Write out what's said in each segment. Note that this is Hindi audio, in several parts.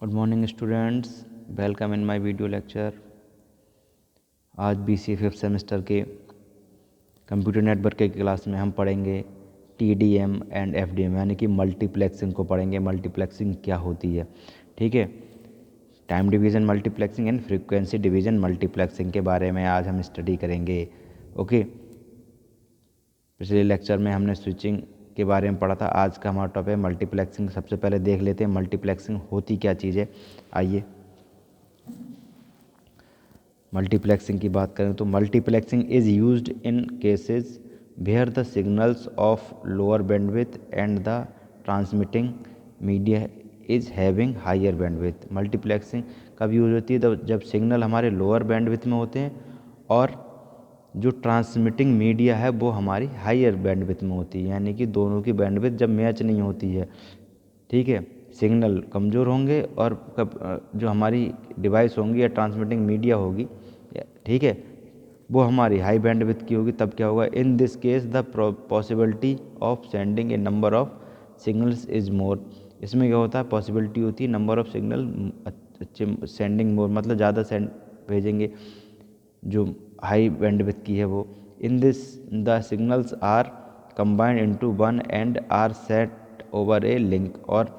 Good morning students, welcome in my video lecture. आज BCA फिफ्थ सेमेस्टर के कंप्यूटर नेटवर्क के क्लास में हम पढ़ेंगे TDM एंड FDM यानी कि मल्टीप्लेक्सिंग को पढ़ेंगे। मल्टीप्लेक्सिंग क्या होती है, ठीक है। Time division multiplexing and frequency division multiplexing के बारे में आज हम स्टडी करेंगे। ओके, पिछले लेक्चर में हमने स्विचिंग के बारे में पढ़ा था। आज का हमारा टॉपिक है मल्टीप्लेक्सिंग। सबसे पहले देख लेते हैं मल्टीप्लेक्सिंग होती क्या चीज़ है। आइए मल्टीप्लेक्सिंग की बात करें तो multiplexing is used in cases where the signals of lower bandwidth and the transmitting media is having higher bandwidth. Multiplexing कब यूज होती है? जब सिग्नल हमारे लोअर बैंडविड्थ में होते हैं और जो ट्रांसमिटिंग मीडिया है वो हमारी हायर बैंडविड्थ में होती है, यानी कि दोनों की बैंडविड्थ जब मैच नहीं होती है, ठीक है। सिग्नल कमज़ोर होंगे और जो हमारी डिवाइस होंगी या ट्रांसमिटिंग मीडिया होगी, ठीक है, वो हमारी हाई बैंडविड्थ की होगी। तब क्या होगा? In this case the possibility of sending A number of signals is more. इसमें क्या होता है? पॉसिबिलिटी होती है number of signal sending more, मतलब ज़्यादा सेंड भेजेंगे जो हाई बैंडविड्थ की है वो। In this the signals are combined into one and are set over a link. और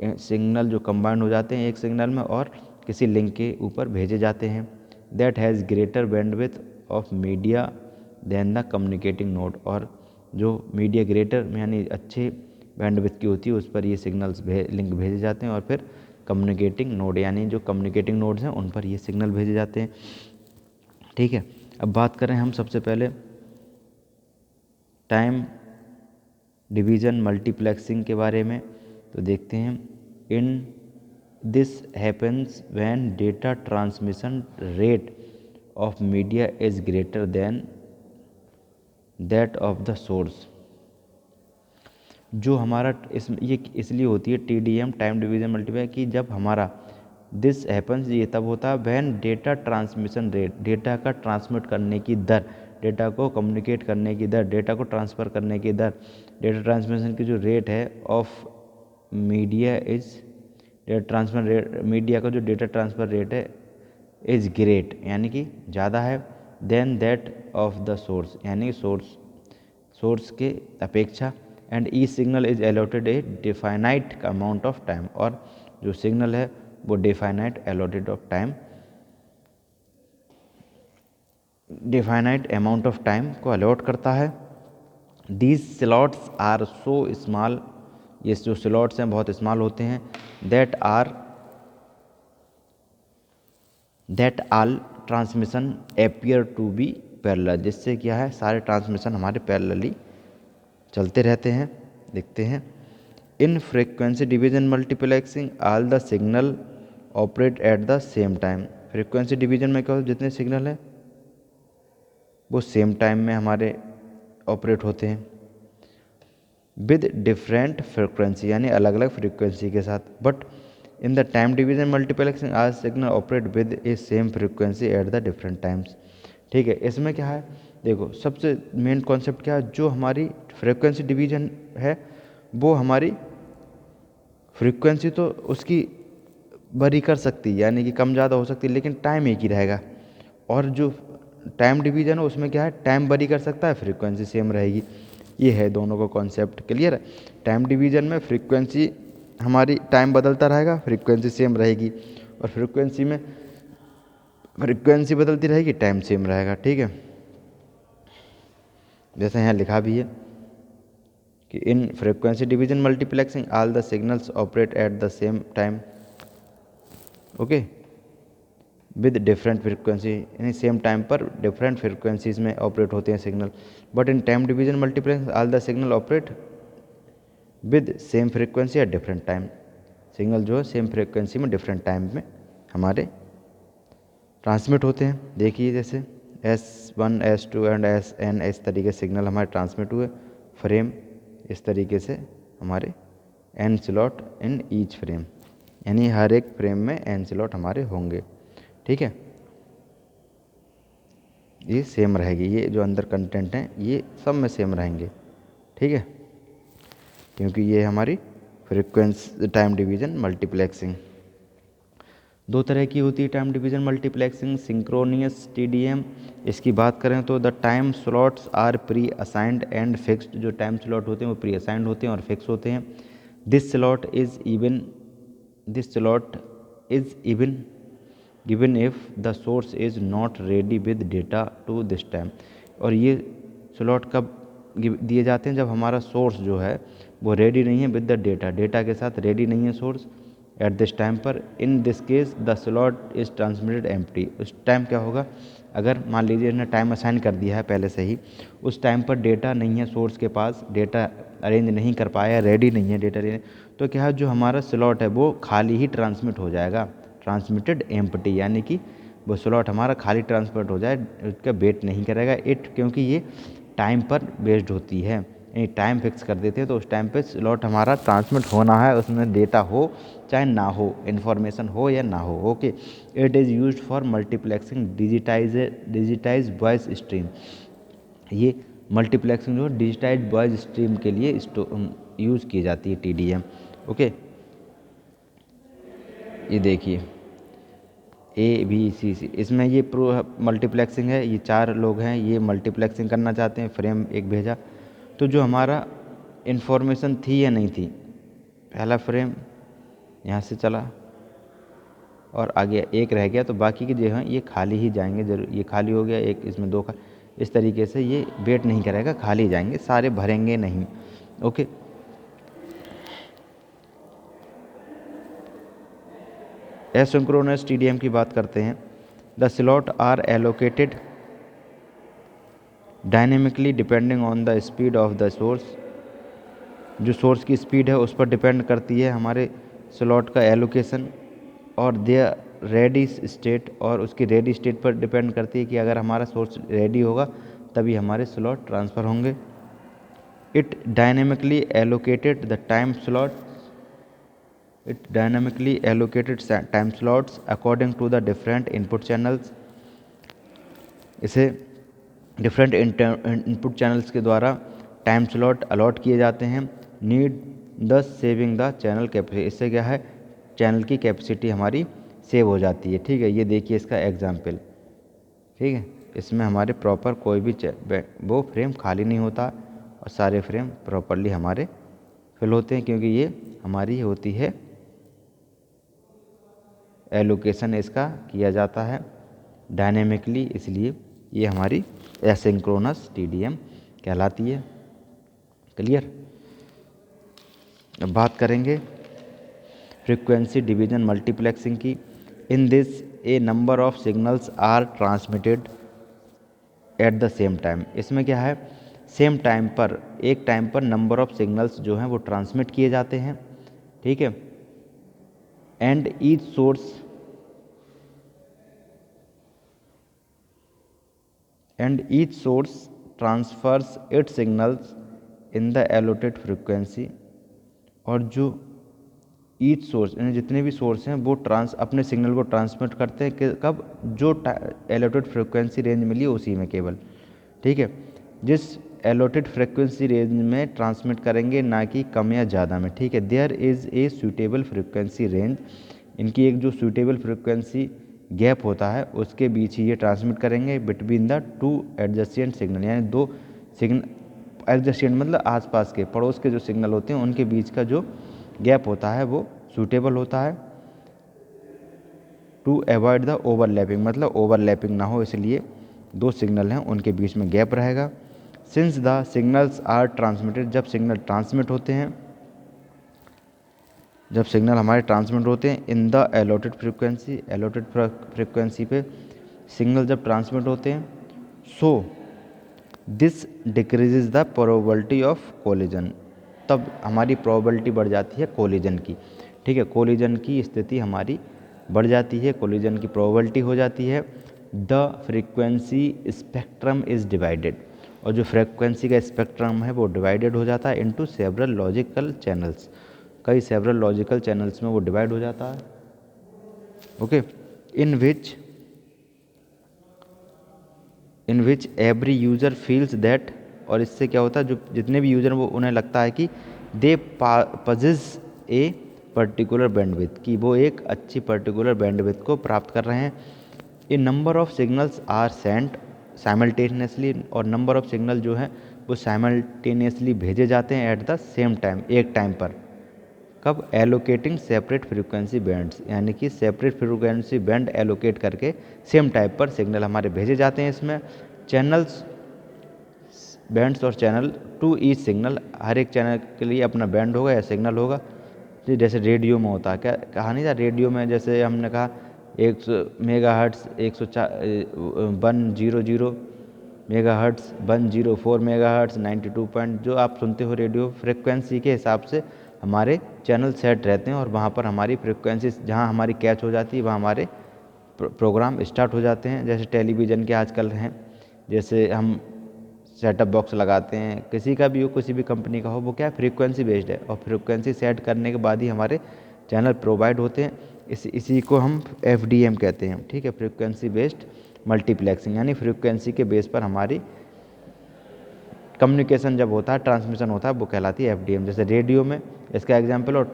सिग्नल जो कंबाइंड हो जाते हैं एक सिग्नल में और किसी लिंक के ऊपर भेजे जाते हैं। That has greater bandwidth of media than the communicating node. और जो मीडिया ग्रेटर यानी अच्छे बैंडविड्थ की होती है उस पर ये सिग्नल्स लिंक भेजे जाते हैं और फिर कम्युनिकेटिंग नोड यानी जो कम्युनिकेटिंग नोड्स हैं उन पर ये सिग्नल भेजे जाते हैं, ठीक है। अब बात करें हम सबसे पहले टाइम डिवीज़न मल्टीप्लेक्सिंग के बारे में, तो देखते हैं। In this happens when data transmission rate of media is greater than that of the source. जो हमारा ये इसलिए होती है TDM टाइम डिवीज़न मल्टीप्लाई कि जब हमारा दिस हैपन्स ये तब होता है when data transmission rate, data का ट्रांसमिट करने की दर, डेटा को कम्युनिकेट करने की दर, डेटा को ट्रांसफ़र करने की दर, डेटा ट्रांसमिशन की जो रेट है of media is data transfer rate, media का जो डेटा ट्रांसफ़र रेट है इज़ ग्रेट यानी कि ज़्यादा है than that of the source यानी सोर्स के अपेक्षा। And each signal is allotted a definite amount of time. और जो सिग्नल है वो definite allotted of time, definite amount of time को अलॉट करता है। These slots are so small, ये जो स्लॉट्स हैं बहुत स्मॉल होते हैं। That all transmission appear to be parallel, जिससे क्या है सारे ट्रांसमिशन हमारे पैरेलली चलते रहते हैं। देखते हैं in frequency division multiplexing all the signal operate at the same time. Frequency division में क्या होता है? जितने सिग्नल हैं वो सेम टाइम में हमारे ऑपरेट होते हैं विद डिफरेंट फ्रीक्वेंसी यानी अलग अलग फ्रीक्वेंसी के साथ। But in the time division multiplexing आज signal operate with a same frequency at the different times, ठीक है। इसमें क्या है? देखो सबसे मेन कॉन्सेप्ट क्या है? जो हमारी फ्रीक्वेंसी डिवीज़न है वो हमारी फ्रीक्वेंसी तो उसकी वरी कर सकती है यानी कि कम ज़्यादा हो सकती है, लेकिन टाइम एक ही रहेगा। और जो टाइम डिवीज़न है उसमें क्या है? टाइम वरी कर सकता है, फ्रीक्वेंसी सेम रहेगी। ये है दोनों का कॉन्सेप्ट, क्लियर है। टाइम डिवीज़न में फ्रीक्वेंसी हमारी टाइम बदलता रहेगा, फ्रीक्वेंसी सेम रहेगी। और फ्रीक्वेंसी में फ्रीक्वेंसी बदलती रहेगी, टाइम सेम रहेगा, ठीक है। जैसे यहाँ लिखा भी है कि in frequency division multiplexing all the signals operate at the same time, okay, with different frequency यानी सेम टाइम पर डिफरेंट फ्रीक्वेंसीज में ऑपरेट होते हैं signal. But in time division multiplexing all the signal operate with same frequency at different time. Signal जो है सेम फ्रीक्वेंसी में डिफरेंट टाइम में हमारे ट्रांसमिट होते हैं। देखिए जैसे S1 S2 एंड Sn इस तरीके से सिग्नल हमारे ट्रांसमिट हुए फ्रेम, इस तरीके से हमारे n slot in each frame यानी हर एक फ्रेम में n स्लॉट हमारे होंगे, ठीक है। ये सेम रहेगी, ये जो अंदर कंटेंट हैं ये सब में सेम रहेंगे, ठीक है, क्योंकि ये हमारी फ्रीक्वेंसी टाइम डिवीज़न मल्टीप्लेक्सिंग दो तरह की होती है time division multiplexing, synchronous TDM. इसकी बात करें तो the time slots are pre assigned and fixed, जो टाइम स्लॉट होते हैं वो प्री असाइंड होते हैं और फिक्स होते हैं। This slot is even given if the source is not ready with data to this time. और ये स्लॉट कब दिए जाते हैं? जब हमारा सोर्स जो है वो रेडी नहीं है विद द डेटा के साथ रेडी नहीं है सोर्स एट दिस टाइम पर। In this case the slot is transmitted empty. उस टाइम क्या होगा, अगर मान लीजिए इसने टाइम असाइन कर दिया है पहले से ही, उस टाइम पर डेटा नहीं है सोर्स के पास, डेटा अरेंज नहीं कर पाया, रेडी नहीं है डेटा रेंज, तो क्या है जो हमारा स्लॉट है वो खाली ही ट्रांसमिट हो जाएगा, ट्रांसमिटेड एम्प्टी, यानी कि वो स्लॉट हमारा खाली ट्रांसमिट हो जाए, उसका वेट नहीं करेगा इट, क्योंकि ये टाइम पर बेस्ड होती है, यानी टाइम फिक्स कर देते हैं तो उस टाइम पे स्लॉट हमारा ट्रांसमिट होना है, उसमें डेटा हो चाहे ना हो, इन्फॉर्मेशन हो या ना हो। Okay, it is used for multiplexing digitise voice stream. ये मल्टीप्लेक्सिंग जो डिजिटाइज वॉइस स्ट्रीम के लिए यूज़ की जाती है टीडीएम। ओके, ये देखिए ABC, इसमें ये प्रो मल्टीप्लेक्सिंग है, ये 4 लोग हैं, ये मल्टीप्लेक्सिंग करना चाहते हैं, फ्रेम एक भेजा, तो जो हमारा इन्फॉर्मेशन थी या नहीं थी, पहला फ्रेम यहाँ से चला और आगे एक रह गया, तो बाकी के जो हैं ये खाली ही जाएंगे, जरूर ये खाली हो गया, एक इसमें 2 इस तरीके से ये वेट नहीं करेगा, खाली जाएंगे, सारे भरेंगे नहीं। ओके, एसिंक्रोनस टीडीएम की बात करते हैं। The slot are allocated dynamically depending on the speed of the source. जो सोर्स की स्पीड है उस पर डिपेंड करती है हमारे स्लॉट का एलोकेशन, और देयर रेडी स्टेट, और उसकी रेडी स्टेट पर डिपेंड करती है कि अगर हमारा सोर्स रेडी होगा तभी हमारे स्लॉट ट्रांसफ़र होंगे। It dynamically allocated the time slot it dynamically allocated time slots according to the different input channels। इसे डिफरेंट इनपुट चैनल्स के द्वारा टाइम स्लॉट अलॉट किए जाते हैं। Need the saving the channel capacity, इससे क्या है चैनल की कैपेसिटी हमारी सेव हो जाती है। ठीक है, ये देखिए इसका एग्जाम्पल, ठीक है, इसमें हमारे प्रॉपर कोई भी वो फ्रेम खाली नहीं होता और सारे फ्रेम प्रॉपरली हमारे फिल होते हैं, क्योंकि ये हमारी होती है एलोकेशन, इसका किया जाता है डायनेमिकली, इसलिए ये हमारी एसिंक्रोनस टीडीएम कहलाती है। क्लियर। अब बात करेंगे फ्रीक्वेंसी डिवीजन मल्टीप्लेक्सिंग की। In this a number of signals are transmitted at the same time. इसमें क्या है, सेम टाइम पर, एक टाइम पर नंबर ऑफ सिग्नल्स जो हैं वो ट्रांसमिट किए जाते हैं। ठीक है, and each source transfers it signals in the allotted frequency. और जो ईच सोर्स, यानी जितने भी सोर्स हैं वो अपने सिग्नल को ट्रांसमिट करते हैं कब, जो एलोटेड फ्रीक्वेंसी रेंज मिली है उसी में केवल। ठीक है, जिस एलोटेड फ्रीक्वेंसी रेंज में ट्रांसमिट करेंगे, ना कि कम या ज़्यादा में। ठीक है, there is a suitable frequency range, इनकी एक जो सूटेबल फ्रीक्वेंसी गैप होता है उसके बीच ही ये ट्रांसमिट करेंगे between the two adjacent signal, यानी दो सिग्नल एडजेसेंट मतलब आसपास के, पड़ोस के जो सिग्नल होते हैं उनके बीच का जो गैप होता है वो सूटेबल होता है। टू अवॉइड द ओवरलैपिंग, मतलब ओवरलैपिंग ना हो, इसलिए दो सिग्नल हैं उनके बीच में गैप रहेगा। Since the signals are transmitted, जब सिग्नल ट्रांसमिट होते हैं, जब सिग्नल हमारे ट्रांसमिट होते हैं इन द एलोटेड फ्रीक्वेंसी पे सिग्नल जब ट्रांसमिट होते हैं, so this decreases the probability of collision, तब हमारी प्रोबेबिलिटी बढ़ जाती है कोलिजन की। ठीक है, कोलिजन की स्थिति हमारी बढ़ जाती है, कोलिजन की प्रोबेबिलिटी हो जाती है। The frequency spectrum is divided, और जो फ्रीक्वेंसी का स्पेक्ट्रम है वो डिवाइडेड हो जाता है इनटू सेवरल लॉजिकल चैनल्स, कई सेवरल लॉजिकल चैनल्स में वो डिवाइड हो जाता है। Okay, in which every user feels that, और इससे क्या होता है जो जितने भी यूज़र वो उन्हें लगता है कि they possess a particular bandwidth, कि वो एक अच्छी पर्टिकुलर बैंडविड्थ को प्राप्त कर रहे हैं। A number of signals are sent simultaneously, और नंबर ऑफ सिग्नल जो हैं वो साइमल्टेनियसली भेजे जाते हैं एट द सेम टाइम, एक टाइम पर। कब? एलोकेटिंग सेपरेट फ्रीक्वेंसी बैंड्स, यानी कि सेपरेट फ्रीक्वेंसी बैंड एलोकेट करके सेम टाइप पर सिग्नल हमारे भेजे जाते हैं। इसमें चैनल्स, बैंड्स और चैनल टू ईच सिग्नल, हर एक चैनल के लिए अपना बैंड होगा या सिग्नल होगा। जैसे रेडियो में होता है, क्या कहा नहीं था, रेडियो में जैसे हमने कहा 100 मेगाहर्ट्ज़ 100 मेगाहर्ट्ज़ 104 मेगाहर्ट्ज़ 92 पॉइंट, जो आप सुनते हो रेडियो फ्रिक्वेंसी के हिसाब से हमारे चैनल सेट रहते हैं, और वहाँ पर हमारी फ्रिक्वेंसी जहाँ हमारी कैच हो जाती है वहाँ हमारे प्रोग्राम स्टार्ट हो जाते हैं। जैसे टेलीविज़न के आजकल हैं, जैसे हम सेटअप बॉक्स लगाते हैं, किसी का भी हो, किसी भी कंपनी का हो, वो क्या है, फ्रीक्वेंसी बेस्ड है, और फ्रीक्वेंसी सेट करने के बाद ही हमारे चैनल प्रोवाइड होते हैं। इसी को हम FDM कहते हैं, ठीक है, फ्रीक्वेंसी बेस्ड मल्टीप्लेक्सिंग, यानी फ्रीक्वेंसी के बेस पर हमारी कम्युनिकेशन जब होता है, ट्रांसमिशन होता है, वो कहलाती है FDM। जैसे रेडियो में इसका एग्जाम्पल, और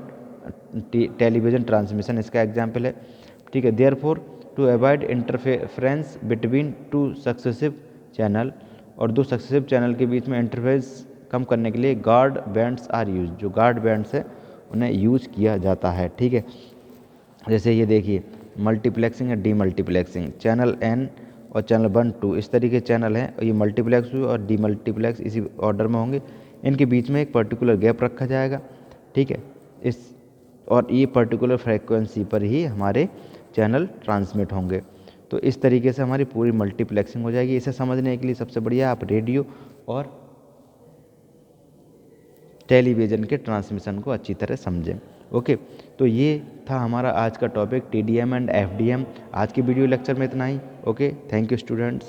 टेलीविज़न ट्रांसमिशन इसका एग्जाम्पल है, ठीक है। Therefore to avoid interference between two successive channel, और दो सक्सेसिव चैनल के बीच में इंटरफेरेंस कम करने के लिए गार्ड बैंड्स आर यूज, जो गार्ड बैंड्स है उन्हें यूज किया जाता है, ठीक है। जैसे ये देखिए, मल्टीप्लेक्सिंग है, डीमल्टीप्लेक्सिंग, चैनल N और चैनल 1 2 इस तरीके चैनल हैं, और ये मल्टीप्लेक्स हुए और डीमल्टीप्लेक्स इसी ऑर्डर में होंगे। इनके बीच में एक पर्टिकुलर गैप रखा जाएगा, ठीक है, और ये पर्टिकुलर फ्रीक्वेंसी पर ही हमारे चैनल ट्रांसमिट होंगे। तो इस तरीके से हमारी पूरी मल्टीप्लेक्सिंग हो जाएगी। इसे समझने के लिए सबसे बढ़िया आप रेडियो और टेलीविज़न के ट्रांसमिशन को अच्छी तरह समझें। ओके, तो ये था हमारा आज का टॉपिक TDM एंड FDM। आज की वीडियो लेक्चर में इतना ही। Okay, thank you students.